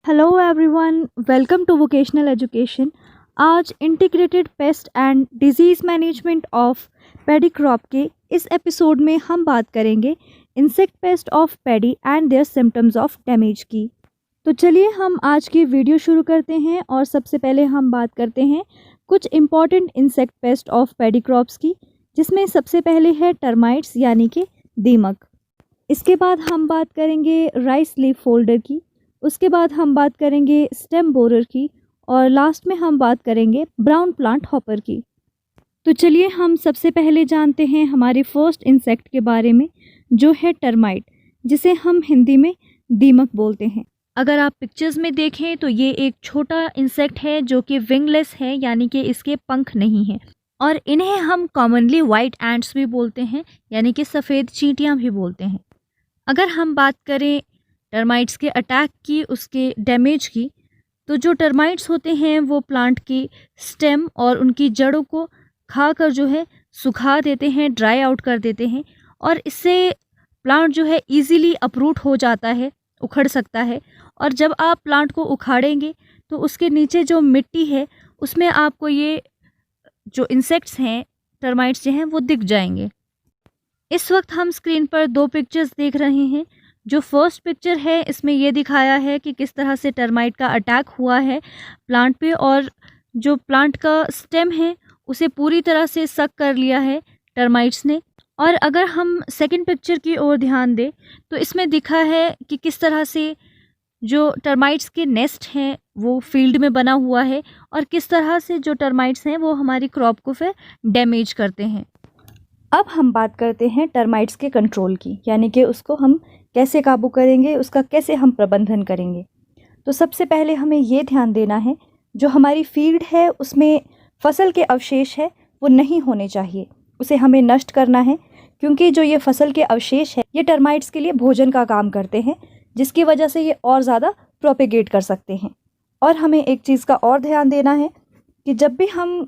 Hello everyone, welcome to vocational education. आज integrated pest and disease management of paddy crop के इस episode में हम बात करेंगे insect pest of paddy and their symptoms of damage की। तो चलिए हम आज की वीडियो शुरू करते हैं और सबसे पहले हम बात करते हैं कुछ important insect pest of paddy crops की, जिसमें सबसे पहले है टर्माइट्स यानी कि दीमक। इसके बाद हम बात करेंगे राइस लीफ फोल्डर की, उसके बाद हम बात करेंगे स्टेम बोरर की और लास्ट में हम बात करेंगे ब्राउन प्लांट हॉपर की। तो चलिए हम सबसे पहले जानते हैं हमारे फर्स्ट इंसेक्ट के बारे में, जो है टर्माइट, जिसे हम हिंदी में दीमक बोलते हैं। अगर आप पिक्चर्स में देखें तो ये एक छोटा इंसेक्ट है जो कि विंगलेस है, यानी कि इसके पंख नहीं है, और इन्हें हम कॉमनली वाइट एंट्स भी बोलते हैं, यानी कि सफ़ेद चींटियाँ भी बोलते हैं। अगर हम बात करें टर्माइट्स के अटैक की, उसके डैमेज की, तो जो टर्माइट्स होते हैं वो प्लांट की स्टेम और उनकी जड़ों को खाकर जो है सुखा देते हैं, ड्राई आउट कर देते हैं, और इससे प्लांट जो है इजीली अपरूट हो जाता है, उखड़ सकता है। और जब आप प्लांट को उखाड़ेंगे तो उसके नीचे जो मिट्टी है उसमें आपको ये जो इंसेक्ट्स हैं, टर्माइट्स जो हैं, वो दिख जाएंगे। इस वक्त हम स्क्रीन पर दो पिक्चर्स देख रहे हैं। जो फर्स्ट पिक्चर है इसमें ये दिखाया है कि किस तरह से टर्माइट का अटैक हुआ है प्लांट पे, और जो प्लांट का स्टेम है उसे पूरी तरह से सक कर लिया है टर्माइट्स ने। और अगर हम सेकंड पिक्चर की ओर ध्यान दें तो इसमें दिखा है कि किस तरह से जो टर्माइट्स के नेस्ट हैं वो फील्ड में बना हुआ है, और किस तरह से जो टर्माइट्स हैं वो हमारी क्रॉप को फिर डैमेज करते हैं। अब हम बात करते हैं टर्माइट्स के कंट्रोल की, यानी कि उसको हम कैसे काबू करेंगे, उसका कैसे हम प्रबंधन करेंगे। तो सबसे पहले हमें ये ध्यान देना है, जो हमारी फील्ड है उसमें फसल के अवशेष है वो नहीं होने चाहिए, उसे हमें नष्ट करना है, क्योंकि जो ये फसल के अवशेष है ये टर्माइट्स के लिए भोजन का काम करते हैं, जिसकी वजह से ये और ज़्यादा प्रोपेगेट कर सकते हैं। और हमें एक चीज़ का और ध्यान देना है कि जब भी हम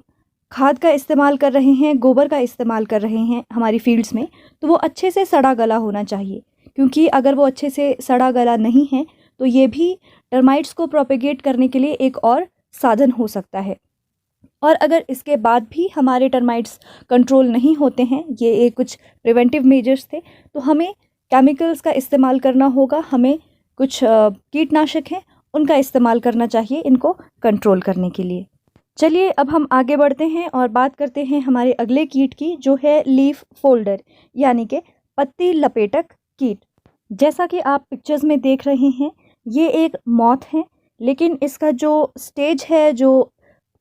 खाद का इस्तेमाल कर रहे हैं, गोबर का इस्तेमाल कर रहे हैं हमारी फील्ड्स में, तो वो अच्छे से सड़ा गला होना चाहिए, क्योंकि अगर वो अच्छे से सड़ा गला नहीं है तो ये भी टर्माइट्स को प्रोपेगेट करने के लिए एक और साधन हो सकता है। और अगर इसके बाद भी हमारे टर्माइट्स कंट्रोल नहीं होते हैं, ये एक कुछ प्रिवेंटिव मेजर्स थे, तो हमें केमिकल्स का इस्तेमाल करना होगा, हमें कुछ कीटनाशक हैं उनका इस्तेमाल करना चाहिए इनको कंट्रोल करने के लिए। चलिए अब हम आगे बढ़ते हैं और बात करते हैं हमारे अगले कीट की, जो है लीफ फोल्डर यानी कि पत्ती लपेटक कीट। जैसा कि आप पिक्चर्स में देख रहे हैं, ये एक मॉथ है, लेकिन इसका जो स्टेज है जो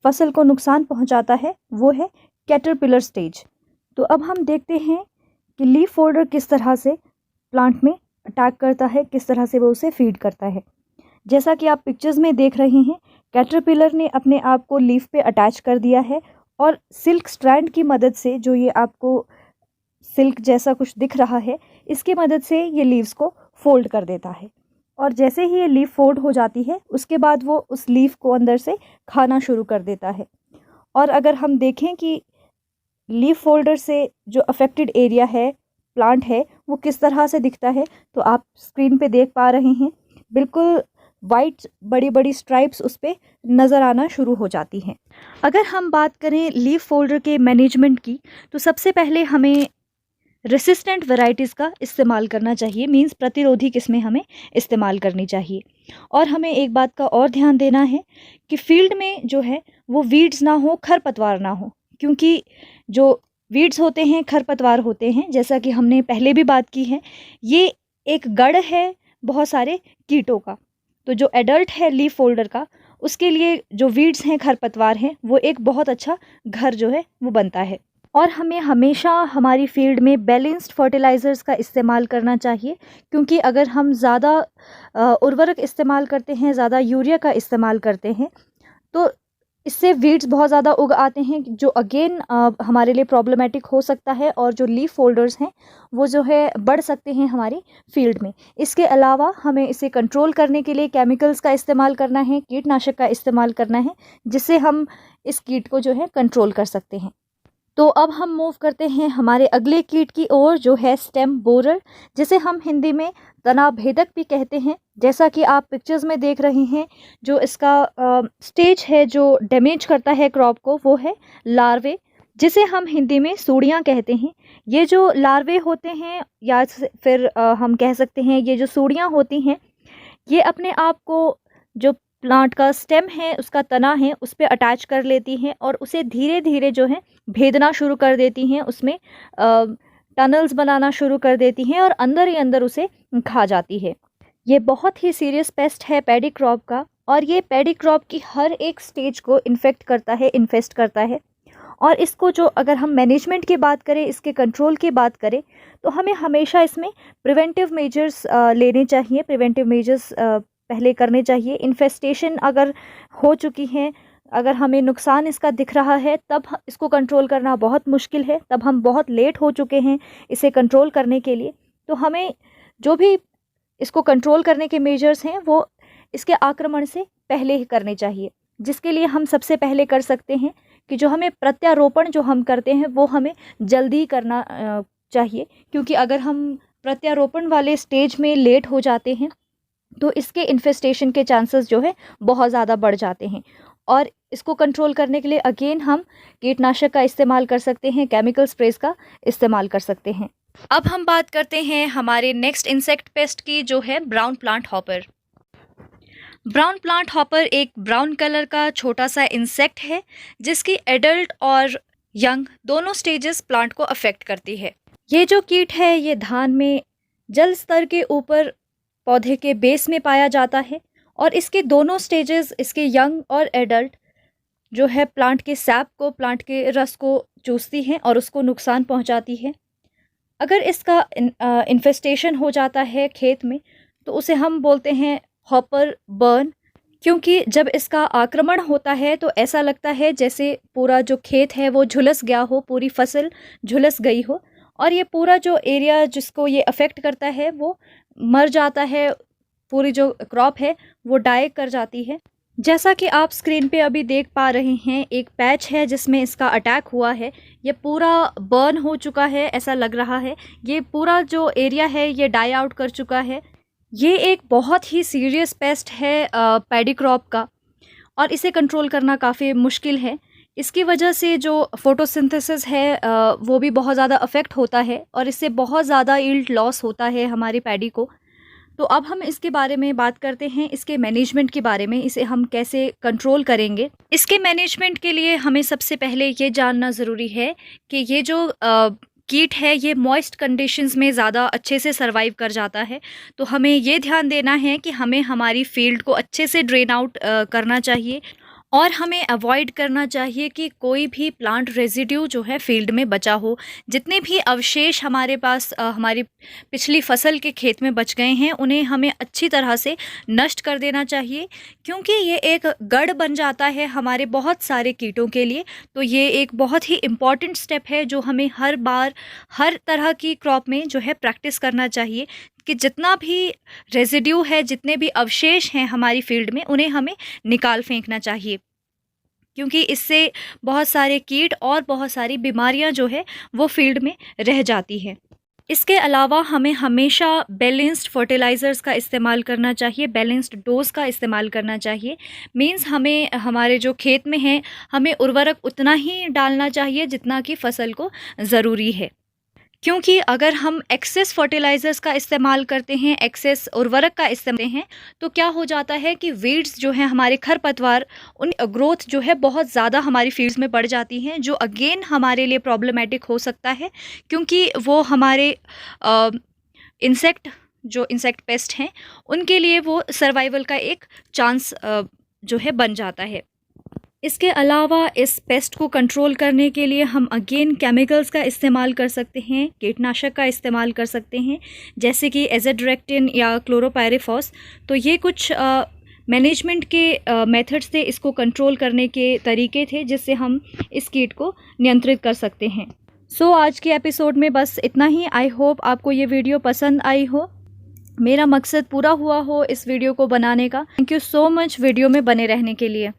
फसल को नुकसान पहुंचाता है वो है कैटरपिलर स्टेज। तो अब हम देखते हैं कि लीफ फोल्डर किस तरह से प्लांट में अटैक करता है, किस तरह से वो उसे फीड करता है। जैसा कि आप पिक्चर्स में देख रहे हैं, कैटरपिलर ने अपने आप को लीफ पे अटैच कर दिया है, और सिल्क स्ट्रैंड की मदद से, जो ये आपको सिल्क जैसा कुछ दिख रहा है, इसकी मदद से ये लीव्स को फोल्ड कर देता है। और जैसे ही ये लीफ फोल्ड हो जाती है उसके बाद वो उस लीफ को अंदर से खाना शुरू कर देता है। और अगर हम देखें कि लीफ फोल्डर से जो अफेक्टेड एरिया है, प्लांट है, वो किस तरह से दिखता है, तो आप स्क्रीन पे देख पा रहे हैं, बिल्कुल वाइट बड़ी बड़ी स्ट्राइप्स उस पर नज़र आना शुरू हो जाती हैं। अगर हम बात करें लीफ फोल्डर के मैनेजमेंट की, तो सबसे पहले हमें रेसिस्टेंट वैरायटीज़ का इस्तेमाल करना चाहिए, मींस प्रतिरोधी किस्में हमें इस्तेमाल करनी चाहिए। और हमें एक बात का और ध्यान देना है कि फील्ड में जो है वो वीड्स ना हो, खरपतवार ना हो, क्योंकि जो वीड्स होते हैं, खरपतवार होते हैं, जैसा कि हमने पहले भी बात की है, ये एक गढ़ है बहुत सारे कीटों का। तो जो एडल्ट है लीफ फोल्डर का, उसके लिए जो वीड्स हैं, खरपतवार हैं, वो एक बहुत अच्छा घर जो है वो बनता है। और हमें हमेशा हमारी फील्ड में बैलेंस्ड फर्टिलाइज़र्स का इस्तेमाल करना चाहिए, क्योंकि अगर हम ज़्यादा उर्वरक इस्तेमाल करते हैं, ज़्यादा यूरिया का इस्तेमाल करते हैं, तो इससे वीड्स बहुत ज़्यादा उग आते हैं, जो अगेन हमारे लिए प्रॉब्लमेटिक हो सकता है, और जो लीफ फोल्डर्स हैं वो जो है बढ़ सकते हैं हमारी फील्ड में। इसके अलावा हमें इसे कंट्रोल करने के लिए केमिकल्स का इस्तेमाल करना है, कीटनाशक का इस्तेमाल करना है, जिससे हम इस कीट को जो है कंट्रोल कर सकते हैं। तो अब हम मूव करते हैं हमारे अगले कीट की ओर, जो है स्टेम बोरर, जिसे हम हिंदी में तना भेदक भी कहते हैं। जैसा कि आप पिक्चर्स में देख रहे हैं, जो इसका स्टेज है जो डैमेज करता है क्रॉप को, वो है लार्वे, जिसे हम हिंदी में सूड़ियाँ कहते हैं। ये जो लार्वे होते हैं, या फिर हम कह सकते हैं ये जो सूड़ियाँ होती हैं, ये अपने आप को जो प्लांट का स्टेम है, उसका तना है, उस पे अटैच कर लेती हैं और उसे धीरे धीरे जो है भेदना शुरू कर देती हैं, उसमें टनल्स बनाना शुरू कर देती हैं और अंदर ही अंदर उसे खा जाती है। ये बहुत ही सीरियस पेस्ट है पैडी क्रॉप का, और ये पैडी क्रॉप की हर एक स्टेज को इन्फेक्ट करता है, इन्फेस्ट करता है। और इसको जो अगर हम मैनेजमेंट की बात करें, इसके कंट्रोल की बात करें, तो हमें हमेशा इसमें प्रिवेंटिव मेजर्स लेने चाहिए, प्रिवेंटिव मेजर्स पहले करने चाहिए। इन्फेस्टेशन अगर हो चुकी हैं, अगर हमें नुकसान इसका दिख रहा है, तब इसको कंट्रोल करना बहुत मुश्किल है, तब हम बहुत लेट हो चुके हैं इसे कंट्रोल करने के लिए। तो हमें जो भी इसको कंट्रोल करने के मेजर्स हैं, वो इसके आक्रमण से पहले ही करने चाहिए, जिसके लिए हम सबसे पहले कर सकते हैं कि जो हमें प्रत्यारोपण जो हम करते हैं, वो हमें जल्दी करना चाहिए, क्योंकि अगर हम प्रत्यारोपण वाले स्टेज में लेट हो जाते हैं तो इसके इन्फेस्टेशन के चांसेस जो है बहुत ज़्यादा बढ़ जाते हैं। और इसको कंट्रोल करने के लिए अगेन हम कीटनाशक का इस्तेमाल कर सकते हैं, केमिकल स्प्रेस का इस्तेमाल कर सकते हैं। अब हम बात करते हैं हमारे नेक्स्ट इंसेक्ट पेस्ट की, जो है brown plant hopper. Brown plant hopper एक ब्राउन कलर का छोटा सा इंसेक्ट है, जिसकी एडल्ट और यंग दोनों स्टेजेस प्लांट को अफेक्ट करती है। ये जो कीट है, ये धान में जल स्तर के ऊपर पौधे के बेस में पाया जाता है, और इसके दोनों स्टेजेस, इसके यंग और एडल्ट, जो है प्लांट के सैप को, प्लांट के रस को चूसती हैं और उसको नुकसान पहुंचाती है। अगर इसका इन्फेस्टेशन हो जाता है खेत में, तो उसे हम बोलते हैं हॉपर बर्न, क्योंकि जब इसका आक्रमण होता है तो ऐसा लगता है जैसे पूरा जो खेत है वो झुलस गया हो, पूरी फसल झुलस गई हो, और ये पूरा जो एरिया जिसको ये अफेक्ट करता है वो मर जाता है, पूरी जो क्रॉप है वो डाई कर जाती है। जैसा कि आप स्क्रीन पे अभी देख पा रहे हैं, एक पैच है जिसमें इसका अटैक हुआ है, ये पूरा बर्न हो चुका है, ऐसा लग रहा है। ये पूरा जो एरिया है ये डाई आउट कर चुका है। ये एक बहुत ही सीरियस पेस्ट है पैडी क्रॉप का, और इसे कंट्रोल करना काफ़ी मुश्किल है। इसकी वजह से जो फोटोसिंथेसिस है वो भी बहुत ज़्यादा अफेक्ट होता है, और इससे बहुत ज़्यादा यील्ड लॉस होता है हमारी पैडी को। तो अब हम इसके बारे में बात करते हैं, इसके मैनेजमेंट के बारे में, इसे हम कैसे कंट्रोल करेंगे। इसके मैनेजमेंट के लिए हमें सबसे पहले ये जानना ज़रूरी है कि ये जो कीट है ये मॉइस्ट कंडीशंस में ज़्यादा अच्छे से सरवाइव कर जाता है। तो हमें ये ध्यान देना है कि हमें हमारी फील्ड को अच्छे से ड्रेन आउट करना चाहिए, और हमें अवॉइड करना चाहिए कि कोई भी प्लांट रेजिड्यू जो है फील्ड में बचा हो। जितने भी अवशेष हमारे पास हमारी पिछली फसल के खेत में बच गए हैं, उन्हें हमें अच्छी तरह से नष्ट कर देना चाहिए, क्योंकि ये एक गढ़ बन जाता है हमारे बहुत सारे कीटों के लिए। तो ये एक बहुत ही इम्पॉर्टेंट स्टेप है जो हमें हर बार हर तरह की क्रॉप में जो है प्रैक्टिस करना चाहिए, कि जितना भी रेजिड्यू है, जितने भी अवशेष हैं हमारी फील्ड में, उन्हें हमें निकाल फेंकना चाहिए, क्योंकि इससे बहुत सारे कीट और बहुत सारी बीमारियां जो है वो फील्ड में रह जाती हैं। इसके अलावा हमें हमेशा बैलेंस्ड फर्टिलाइज़र्स का इस्तेमाल करना चाहिए, बैलेंस्ड डोज का इस्तेमाल करना चाहिए। मींस हमें हमारे जो खेत में है, हमें उर्वरक उतना ही डालना चाहिए जितना कि फसल को ज़रूरी है, क्योंकि अगर हम एक्सेस फर्टिलाइज़र्स का इस्तेमाल करते हैं, एक्सेस उर्वरक का इस्तेमाल करते हैं, तो क्या हो जाता है कि वीड्स जो हैं, हमारे खरपतवार, उन ग्रोथ जो है बहुत ज़्यादा हमारी फील्ड्स में बढ़ जाती हैं, जो अगेन हमारे लिए प्रॉब्लमेटिक हो सकता है, क्योंकि वो हमारे इंसेक्ट पेस्ट हैं, उनके लिए वो सर्वाइवल का एक चांस जो है बन जाता है। इसके अलावा इस पेस्ट को कंट्रोल करने के लिए हम अगेन केमिकल्स का इस्तेमाल कर सकते हैं, कीटनाशक का इस्तेमाल कर सकते हैं, जैसे कि एज़ाडिरेक्टिन या क्लोरोपायरिफॉस। तो ये कुछ मैनेजमेंट के मेथड्स थे, इसको कंट्रोल करने के तरीके थे, जिससे हम इस कीट को नियंत्रित कर सकते हैं। सो आज के एपिसोड में बस इतना ही। आई होप आपको ये वीडियो पसंद आई हो, मेरा मकसद पूरा हुआ हो इस वीडियो को बनाने का। Thank you so much video में बने रहने के लिए।